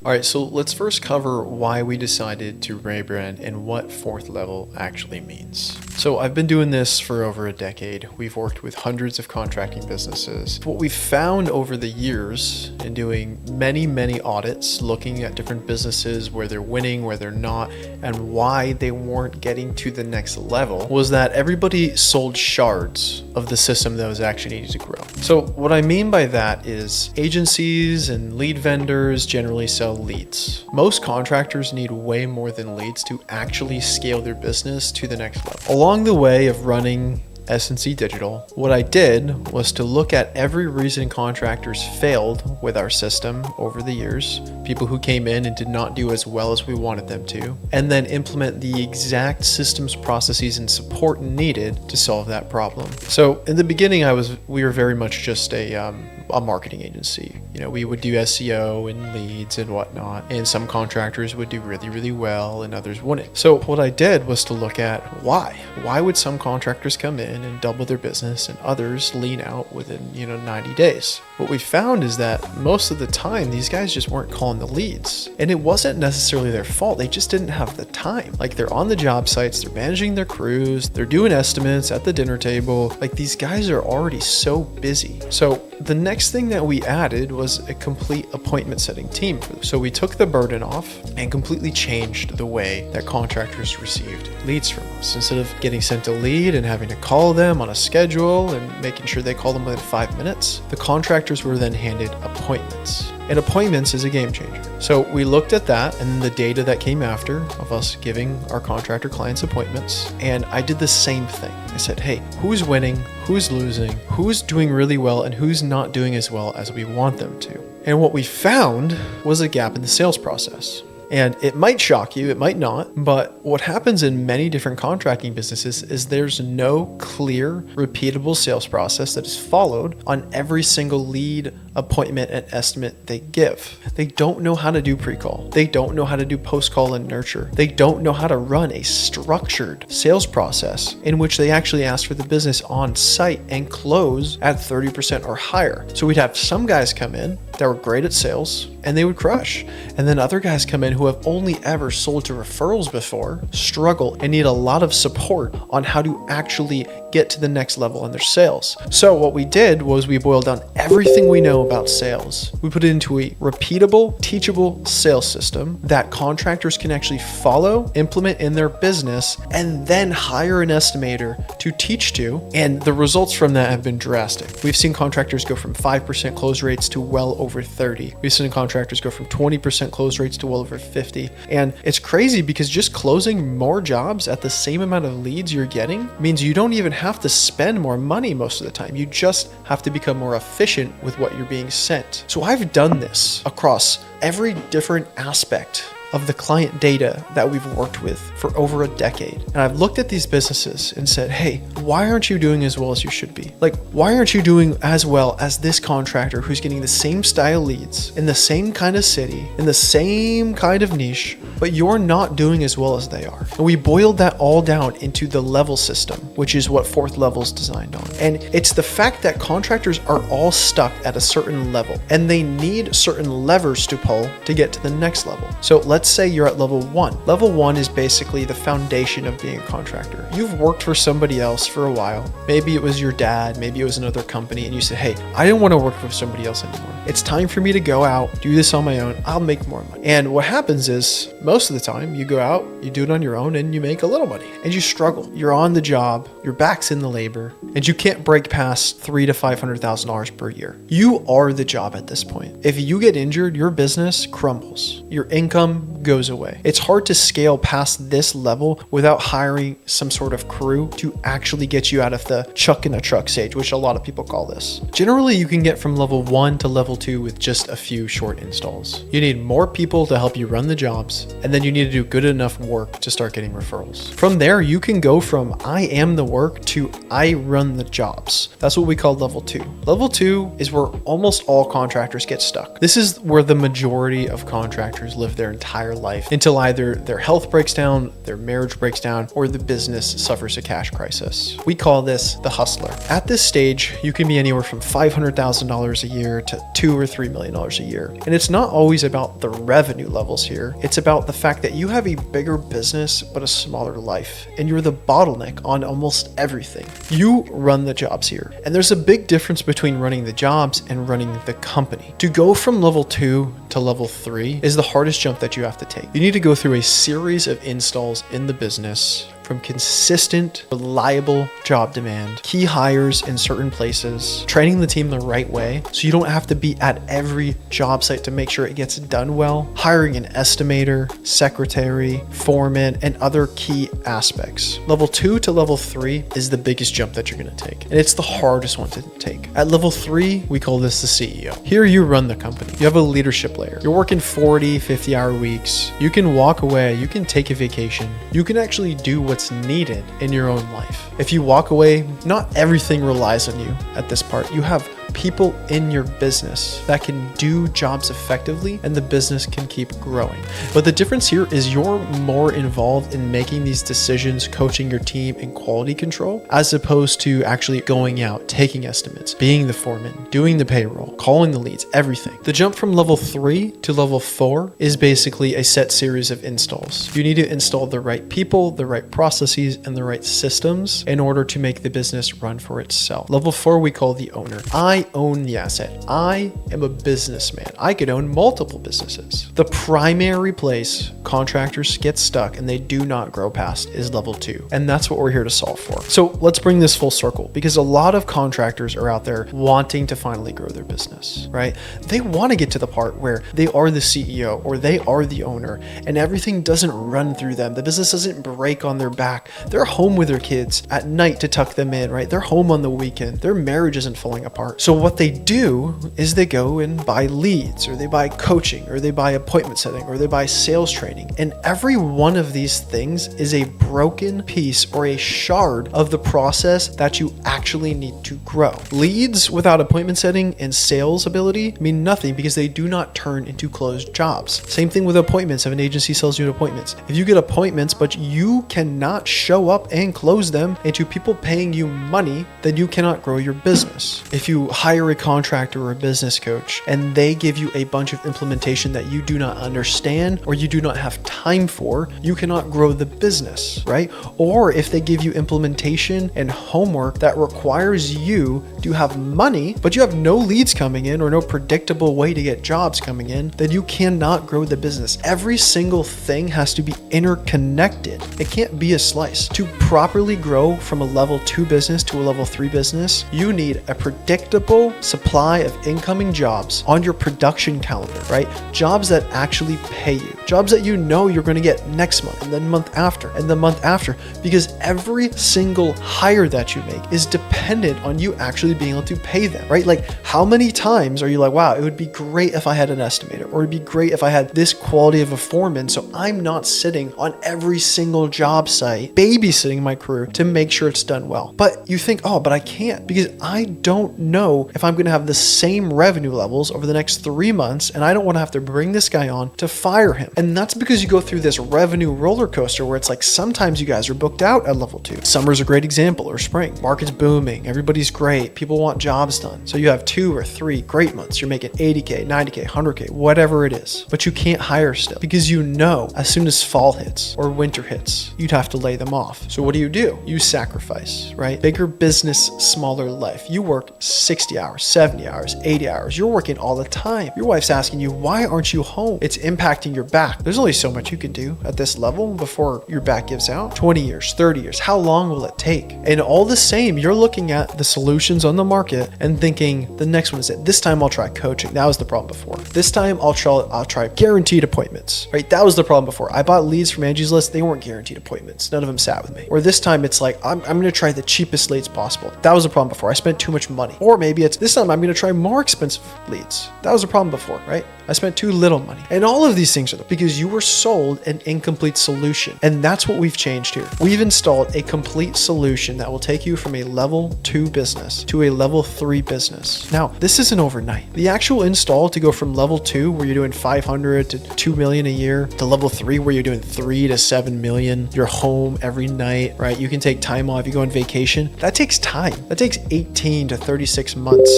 All right, so let's first cover why we decided to rebrand and what fourth level actually means. So I've been doing this for over a decade. We've worked with hundreds of contracting businesses. What we've found over the years in doing many audits, looking at different businesses, where they're winning, where they're not, and why they weren't getting to the next level, was that everybody sold shards of the system that was actually needed to grow. So what I mean by that is agencies and lead vendors generally sell leads. Most contractors need way more than leads to actually scale their business to the next level. Along the way of running S&C Digital, what I did was to look at every reason contractors failed with our system over the years, people who came in and did not do as well as we wanted them to, and then implement the exact systems, processes, and support needed to solve that problem. So in the beginning, we were very much just a marketing agency. We would do SEO and leads and whatnot, and some contractors would do really well and others wouldn't. So what I did was to look at why would some contractors come in and double their business and others lean out within 90 days. What we found is that most of the time these guys just weren't calling the leads, and it wasn't necessarily their fault. They just didn't have the time. Like, they're on the job sites, they're managing their crews, they're doing estimates at the dinner table. Like, these guys are already so busy. So the next thing that we added was a complete appointment setting team. So we took the burden off and completely changed the way that contractors received leads from us. Instead of getting sent a lead and having to call them on a schedule and making sure they call them within 5 minutes, the contractors were then handed appointments. And appointments is a game changer. So we looked at that and the data that came after of us giving our contractor clients appointments. And I did the same thing. I said, hey, who's winning? Who's losing? Who's doing really well? And who's not doing as well as we want them to? And what we found was a gap in the sales process. And it might shock you, it might not, but what happens in many different contracting businesses is there's no clear, repeatable sales process that is followed on every single lead, appointment, and estimate they give. They don't know how to do pre-call. They don't know how to do post-call and nurture. They don't know how to run a structured sales process in which they actually ask for the business on site and close at 30% or higher. So we'd have some guys come in that were great at sales and they would crush. And then other guys come in who have only ever sold to referrals before, struggle, and need a lot of support on how to actually get to the next level in their sales. So what we did was we boiled down everything we know about sales. We put it into a repeatable, teachable sales system that contractors can actually follow, implement in their business, and then hire an estimator to teach to. And the results from that have been drastic. We've seen contractors go from 5% close rates to well over 30. We've seen contractors go from 20% close rates to well over 50. And it's crazy because just closing more jobs at the same amount of leads you're getting means you don't even have to spend more money most of the time. You just have to become more efficient with what you're being sent. So I've done this across every different aspect of the client data that we've worked with for over a decade. And I've looked at these businesses and said, hey, why aren't you doing as well as you should be? Like, why aren't you doing as well as this contractor who's getting the same style leads in the same kind of city, in the same kind of niche, but you're not doing as well as they are? And we boiled that all down into the level system, which is what fourth level is designed on. And it's the fact that contractors are all stuck at a certain level and they need certain levers to pull to get to the next level. So let's say you're at level 1. Level 1 is basically the foundation of being a contractor. You've worked for somebody else for a while. Maybe it was your dad, maybe it was another company, and you said, hey, I don't want to work for somebody else anymore. It's time for me to go out, do this on my own. I'll make more money. And what happens is most of the time you go out, you do it on your own, and you make a little money. And you struggle. You're on the job, your back's in the labor, and you can't break past $300,000 to $500,000 per year. You are the job at this point. If you get injured, your business crumbles. Your income goes away. It's hard to scale past this level without hiring some sort of crew to actually get you out of the chuck in a truck stage, which a lot of people call this. Generally, you can get from level 1 to level 2 with just a few short installs. You need more people to help you run the jobs, and then you need to do good enough work to start getting referrals. From there, you can go from I am the work to I run the jobs. That's what we call level 2. Level 2 is where almost all contractors get stuck. This is where the majority of contractors live their entire life until either their health breaks down, their marriage breaks down, or the business suffers a cash crisis. We call this the hustler. At this stage, you can be anywhere from $500,000 a year to $2 $2 or $3 million a year. And it's not always about the revenue levels here. It's about the fact that you have a bigger business, but a smaller life. And you're the bottleneck on almost everything. You run the jobs here. And there's a big difference between running the jobs and running the company. To go from level 2 to level 3 is the hardest jump that you have to take. You need to go through a series of installs in the business, from consistent, reliable job demand, key hires in certain places, training the team the right way so you don't have to be at every job site to make sure it gets done well, hiring an estimator, secretary, foreman, and other key aspects. Level 2 to level 3 is the biggest jump that you're going to take, and it's the hardest one to take. At level 3, we call this the CEO. Here you run the company. You have a leadership layer. You're working 40, 50-hour weeks. You can walk away. You can take a vacation. You can actually do what's needed in your own life. If you walk away, not everything relies on you at this part. You have people in your business that can do jobs effectively and the business can keep growing. But the difference here is you're more involved in making these decisions, coaching your team, and quality control, as opposed to actually going out, taking estimates, being the foreman, doing the payroll, calling the leads, everything. The jump from level 3 to level 4 is basically a set series of installs. You need to install the right people, the right processes, and the right systems in order to make the business run for itself. Level 4 we call the owner. I own the asset. I am a businessman. I could own multiple businesses. The primary place contractors get stuck and they do not grow past is level 2. And that's what we're here to solve for. So let's bring this full circle, because a lot of contractors are out there wanting to finally grow their business, right? They want to get to the part where they are the CEO or they are the owner and everything doesn't run through them. The business doesn't break on their back. They're home with their kids at night to tuck them in, right? They're home on the weekend. Their marriage isn't falling apart. So what they do is they go and buy leads, or they buy coaching, or they buy appointment setting, or they buy sales training. And every one of these things is a broken piece or a shard of the process that you actually need to grow. Leads without appointment setting and sales ability mean nothing because they do not turn into closed jobs. Same thing with appointments. If an agency sells you appointments, if you get appointments but you cannot show up and close them into people paying you money, then you cannot grow your business. If you hire a contractor or a business coach and they give you a bunch of implementation that you do not understand or you do not have time for, you cannot grow the business, right? Or if they give you implementation and homework that requires you to have money, but you have no leads coming in or no predictable way to get jobs coming in, then you cannot grow the business. Every single thing has to be interconnected. It can't be a slice. To properly grow from a level 2 business to a level 3 business, you need a predictable supply of incoming jobs on your production calendar, right? Jobs that actually pay you. Jobs that you know you're going to get next month and then month after and the month after, because every single hire that you make is dependent on you actually being able to pay them, right? Like, how many times are you like, wow, it would be great if I had an estimator, or it'd be great if I had this quality of a foreman so I'm not sitting on every single job site babysitting my crew to make sure it's done well. But you think, oh, but I can't because I don't know if I'm going to have the same revenue levels over the next 3 months, and I don't want to have to bring this guy on to fire him. And that's because you go through this revenue roller coaster where it's like sometimes you guys are booked out at level 2. Summer's a great example, or spring. Market's booming. Everybody's great. People want jobs done. So you have 2 or 3 great months. You're making 80K, 90K, 100K, whatever it is. But you can't hire still because you know as soon as fall hits or winter hits, you'd have to lay them off. So what do? You sacrifice, right? Bigger business, smaller life. You work 60 hours, 70 hours, 80 hours. You're working all the time. Your wife's asking you, why aren't you home? It's impacting your back. There's only so much you can do at this level before your back gives out. 20 years, 30 years. How long will it take? And all the same, you're looking at the solutions on the market and thinking the next one is it. This time I'll try coaching. That was the problem before. This time I'll try guaranteed appointments, right? That was the problem before. I bought leads from Angie's List. They weren't guaranteed appointments. None of them sat with me. Or this time it's like, I'm going to try the cheapest leads possible. That was a problem before. I spent too much money. Or maybe it's this time I'm going to try more expensive leads. That was a problem before, right? I spent too little money. And all of these things are because you were sold an incomplete solution. And that's what we've changed here. We've installed a complete solution that will take you from a level 2 business to a level 3 business. Now, this isn't overnight. The actual install to go from level 2, where you're doing 500 to 2 million a year, to level 3, where you're doing 3 to 7 million, you're home every night, right? You can take time off, you go on vacation. That takes time. That takes 18 to 36 months.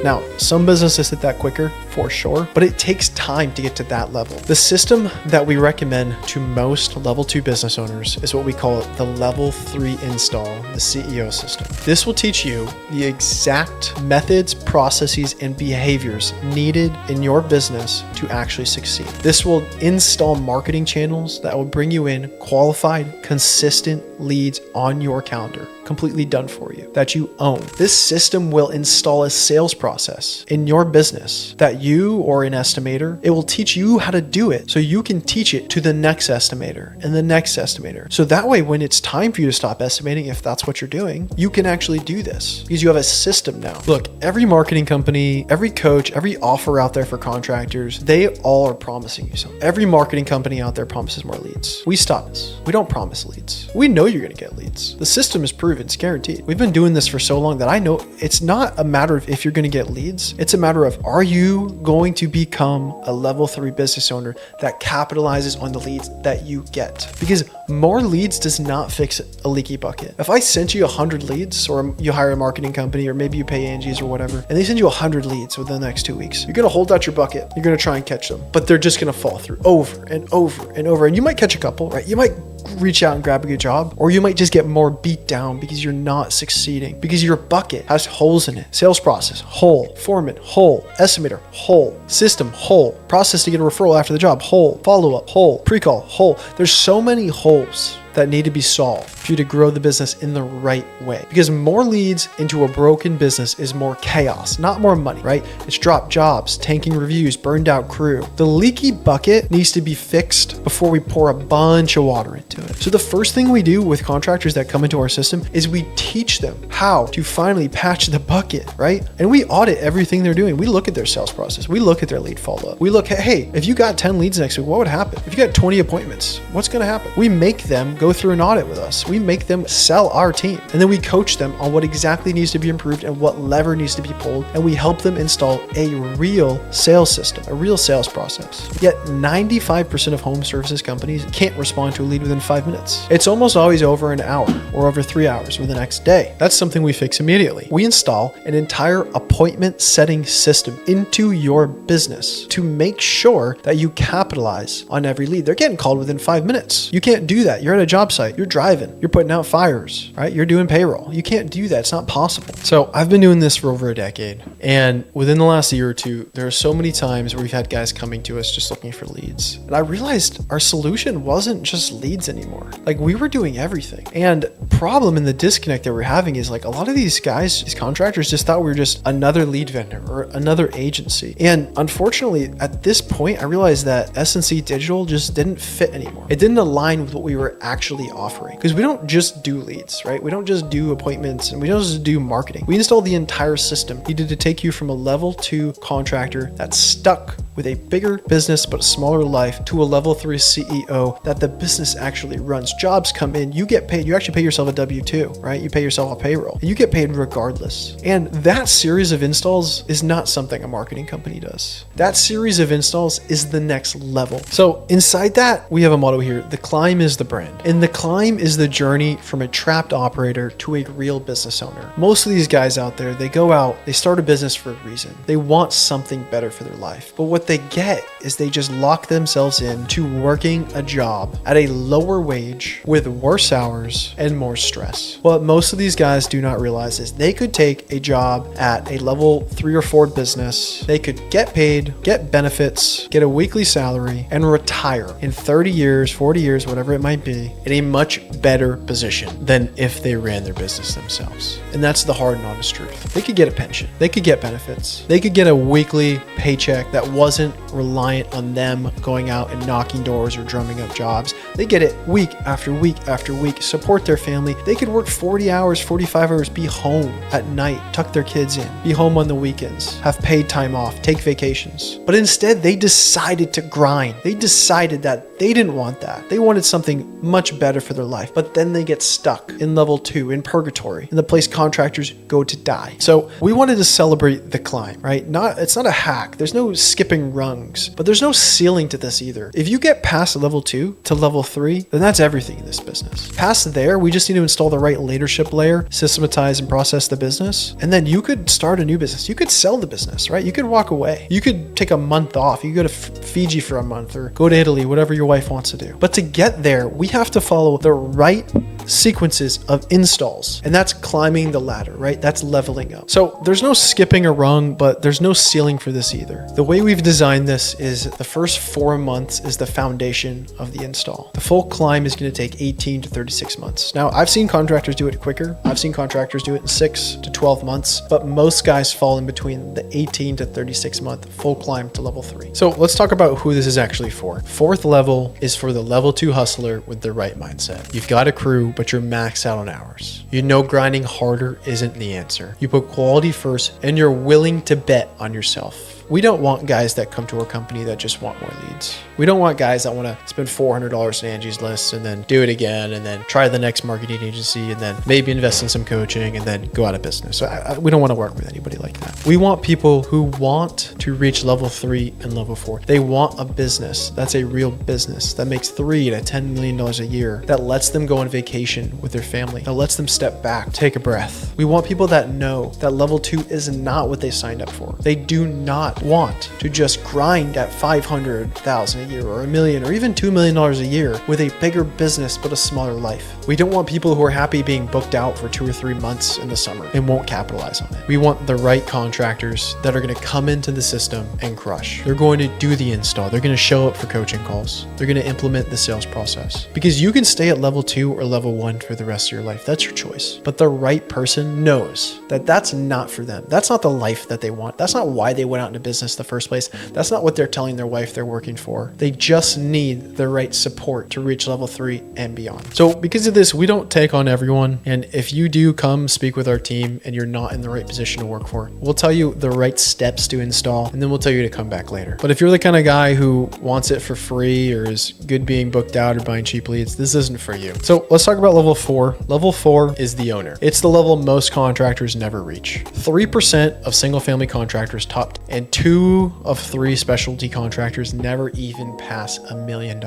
Now, some businesses hit that quicker for sure, but it takes time to get to that level. The system that we recommend to most level 2 business owners is what we call the level 3 install, the CEO system. This will teach you the exact methods, processes, and behaviors needed in your business to actually succeed. This will install marketing channels that will bring you in qualified, consistent leads on your calendar, completely done for you, that you own. This system will install a sales process in your business that you or an estimator, it will teach you how to do it so you can teach it to the next estimator and the next estimator. So that way, when it's time for you to stop estimating, if that's what you're doing, you can actually do this because you have a system now. Look, every marketing company, every coach, every offer out there for contractors, they all are promising you something. Every marketing company out there promises more leads. We stop this. We don't promise leads. We know you're going to get leads. The system is proven. It's guaranteed. We've been doing this for so long that I know it's not a matter of if you're going to get leads. It's a matter of, are you going to become a level 3 business owner that capitalizes on the leads that you get? Because more leads does not fix a leaky bucket. If I sent you 100 leads, or you hire a marketing company, or maybe you pay Angie's or whatever, and they send you 100 leads within the next 2 weeks, you're going to hold out your bucket. You're going to try and catch them, but they're just going to fall through over and over and over. And you might catch a couple, right? You might reach out and grab a good job, or you might just get more beat down because you're not succeeding, because your bucket has holes in it. Sales process, hole. Foreman, hole. Estimator, hole. System, hole. Process to get a referral after the job, hole. Follow-up, hole. Pre-call, hole. There's so many holes that need to be solved for you to grow the business in the right way. Because more leads into a broken business is more chaos, not more money, right? It's dropped jobs, tanking reviews, burned out crew. The leaky bucket needs to be fixed before we pour a bunch of water into it. So the first thing we do with contractors that come into our system is we teach them how to finally patch the bucket, right? And we audit everything they're doing. We look at their sales process. We look at their lead follow-up. We look at, hey, if you got 10 leads next week, what would happen? If you got 20 appointments, what's going to happen? We make them go through an audit with us. We make them sell our team, and then we coach them on what exactly needs to be improved and what lever needs to be pulled, and we help them install a real sales system, a real sales process. Yet 95% of home services companies can't respond to a lead within 5 minutes. It's almost always over an hour or over 3 hours or the next day. That's something we fix immediately. We install an entire appointment setting system into your business to make sure that you capitalize on every lead. They're getting called within 5 minutes. You can't do that. You're at a job site. You're driving. You're putting out fires, right? You're doing payroll. You can't do that. It's not possible. So I've been doing this for over a decade. And within the last year or two, there are so many times where we've had guys coming to us just looking for leads. And I realized our solution wasn't just leads anymore. Like, we were doing everything. And problem in the disconnect that we're having is, like, a lot of these guys, these contractors, just thought we were just another lead vendor or another agency. And unfortunately, at this point, I realized that S&C Digital just didn't fit anymore. It didn't align with what we were actually offering, because we don't just do leads, right? We don't just do appointments, and we don't just do marketing. We install the entire system needed to take you from a level 2 contractor that's stuck with a bigger business but a smaller life to a level 3 CEO that the business actually runs. Jobs come in, you get paid. You actually pay yourself a W-2, right? You pay yourself a payroll, and you get paid regardless. And that series of installs is not something a marketing company does. That series of installs is the next level. So inside that, we have a motto here: the climb is the brand. And the climb is the journey from a trapped operator to a real business owner. Most of these guys out there, they go out, they start a business for a reason. They want something better for their life. But what they get is they just lock themselves in to working a job at a lower wage with worse hours and more stress. What most of these guys do not realize is they could take a job at a level 3 or 4 business. They could get paid, get benefits, get a weekly salary, and retire in 30 years, 40 years, whatever it might be, in a much better position than if they ran their business themselves. And that's the hard and honest truth. They could get a pension. They could get benefits. They could get a weekly paycheck that wasn't reliant on them going out and knocking doors or drumming up jobs. They get it week after week after week, support their family. They could work 40 hours, 45 hours, be home at night, tuck their kids in, be home on the weekends, have paid time off, take vacations. But instead, they decided to grind. They decided that they didn't want that. They wanted something much better for their life. But then they get stuck in level 2, in purgatory, in the place contractors go to die. So we wanted to celebrate the climb, right? It's not a hack. There's no skipping rungs, but But there's no ceiling to this either. If you get past level 2 to level 3, then that's everything in this business. Past there, we just need to install the right leadership layer, systematize and process the business, and then you could start a new business. You could sell the business, right? You could walk away. You could take a month off. You could go to Fiji for a month or go to Italy, whatever your wife wants to do. But to get there, we have to follow the right sequences of installs, and that's climbing the ladder, right? That's leveling up. So there's no skipping a rung, but there's no ceiling for this either. The way we've designed this is the first 4 months is the foundation of the install. The full climb is going to take 18 to 36 months. Now, I've seen contractors do it quicker. I've seen contractors do it in 6 to 12 months, but most guys fall in between the 18 to 36 month full climb to level 3. So let's talk about who this is actually for. 4th level is for the level 2 hustler with the right mindset. You've got a crew, but you're maxed out on hours. You know grinding harder isn't the answer. You put quality first, and you're willing to bet on yourself. We don't want guys that come to our company that just want more leads. We don't want guys that want to spend $400 in Angie's List and then do it again and then try the next marketing agency and then maybe invest in some coaching and then go out of business. So we don't want to work with anybody like that. We want people who want to reach level 3 and level 4. They want a business that's a real business that makes $3 to $10 million a year, that lets them go on vacation with their family, that lets them step back, take a breath. We want people that know that level 2 is not what they signed up for. They do not want to just grind at $500,000 a year or $1 million or even $2 million a year with a bigger business but a smaller life. We don't want people who are happy being booked out for 2 or 3 months in the summer and won't capitalize on it. We want the right contractors that are going to come into the system and crush. They're going to do the install. They're going to show up for coaching calls. They're going to implement the sales process. Because you can stay at level 2 or level 1 for the rest of your life. That's your choice. But the right person knows that that's not for them. That's not the life that they want. That's not why they went out into business in the first place. That's not what they're telling their wife they're working for. They just need the right support to reach level 3 and beyond. So because of this, we don't take on everyone. And if you do come speak with our team and you're not in the right position to work for, we'll tell you the right steps to install, and then we'll tell you to come back later. But if you're the kind of guy who wants it for free or is good being booked out or buying cheap leads, this isn't for you. So let's talk about level 4. Level 4 is the owner. It's the level most contractors never reach. 3% of single family contractors topped, and 2 of 3 specialty contractors never even pass $1 million.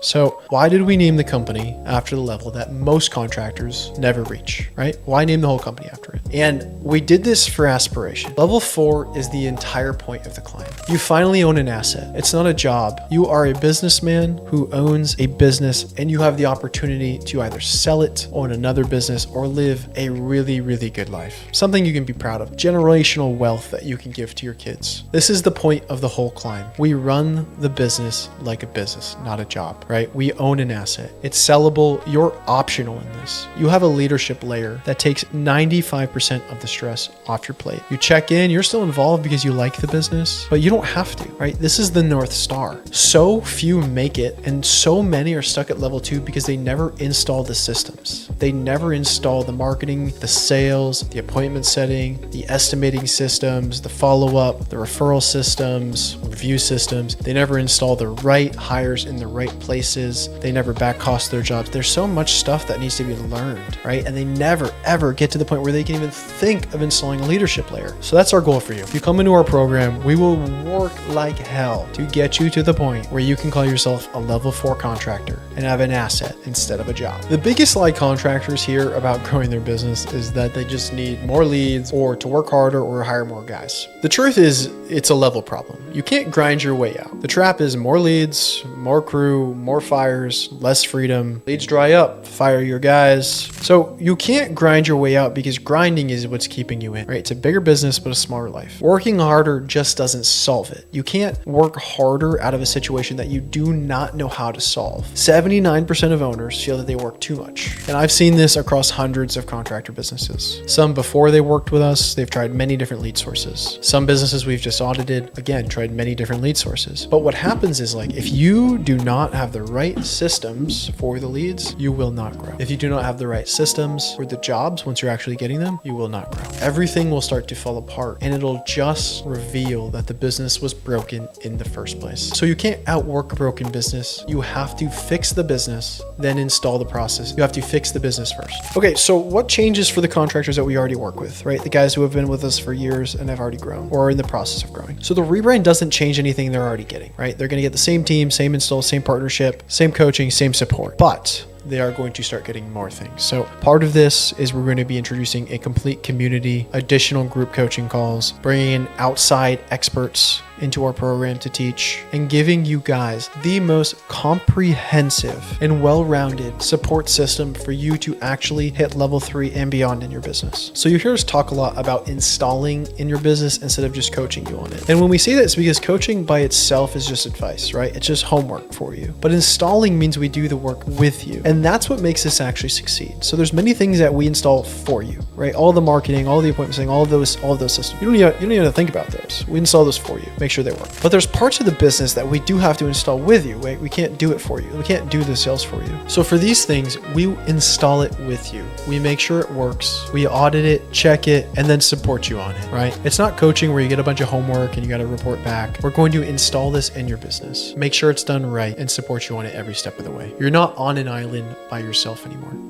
So why did we name the company after the level that most contractors never reach, right? Why name the whole company after it? And we did this for aspiration. Level 4 is the entire point of the climb. You finally own an asset. It's not a job. You are a businessman who owns a business, and you have the opportunity to either sell it, own another business, or live a really, really good life. Something you can be proud of. Generational wealth that you can give to your kids. This is the point of the whole climb. We run the business like a business, not a job, right? We own an asset. It's sellable. You're optional in this. You have a leadership layer that takes 95% of the stress off your plate. You check in, you're still involved because you like the business, but you don't have to, right? This is the North Star. So few make it, and so many are stuck at level 2 because they never install the systems. They never install the marketing, the sales, the appointment setting, the estimating systems, the follow-up, the referral systems, review systems. They never install the right hires in the right places. They never back cost their jobs. There's so much stuff that needs to be learned, right? And they never, ever get to the point where they can even think of installing a leadership layer. So that's our goal for you. If you come into our program, we will work like hell to get you to the point where you can call yourself a level 4 contractor and have an asset instead of a job. The biggest lie contractors hear about growing their business is that they just need more leads or to work harder or hire more guys. The truth is, it's a level problem. You can't grind your way out. The trap is more leads, more crew, more fires, less freedom. Leads dry up, fire your guys. So you can't grind your way out because grinding is what's keeping you in, right? It's a bigger business, but a smaller life. Working harder just doesn't solve it. You can't work harder out of a situation that you do not know how to solve. 79% of owners feel that they work too much. And I've seen this across hundreds of contractor businesses. Some before they worked with us, they've tried many different lead sources. Some businesses we've just audited, again, tried many different lead sources. But what happens is, like, if you you do not have the right systems for the leads, you will not grow. If you do not have the right systems for the jobs, once you're actually getting them, you will not grow. Everything will start to fall apart, and it'll just reveal that the business was broken in the first place. So you can't outwork a broken business. You have to fix the business, then install the process. You have to fix the business first. Okay, so what changes for the contractors that we already work with, right? The guys who have been with us for years and have already grown or are in the process of growing. So the rebrand doesn't change anything they're already getting, right? They're going to get the same team, same install, same partnership, same coaching, same support, but they are going to start getting more things. So part of this is we're going to be introducing a complete community, additional group coaching calls, bringing in outside experts into our program to teach, and giving you guys the most comprehensive and well-rounded support system for you to actually hit level 3 and beyond in your business. So you hear us talk a lot about installing in your business instead of just coaching you on it. And when we say that, it's because coaching by itself is just advice, right? It's just homework for you. But installing means we do the work with you. And that's what makes us actually succeed. So there's many things that we install for you, right? All the marketing, all the appointment setting, all of those systems. You don't even have to think about those. We install those for you. Make sure they work. But there's parts of the business that we do have to install with you, right? We can't do it for you. We can't do the sales for you. So for these things, we install it with you. We make sure it works. We audit it, check it, and then support you on it, right? It's not coaching where you get a bunch of homework and you got to report back. We're going to install this in your business, make sure it's done right, and support you on it every step of the way. You're not on an island by yourself anymore.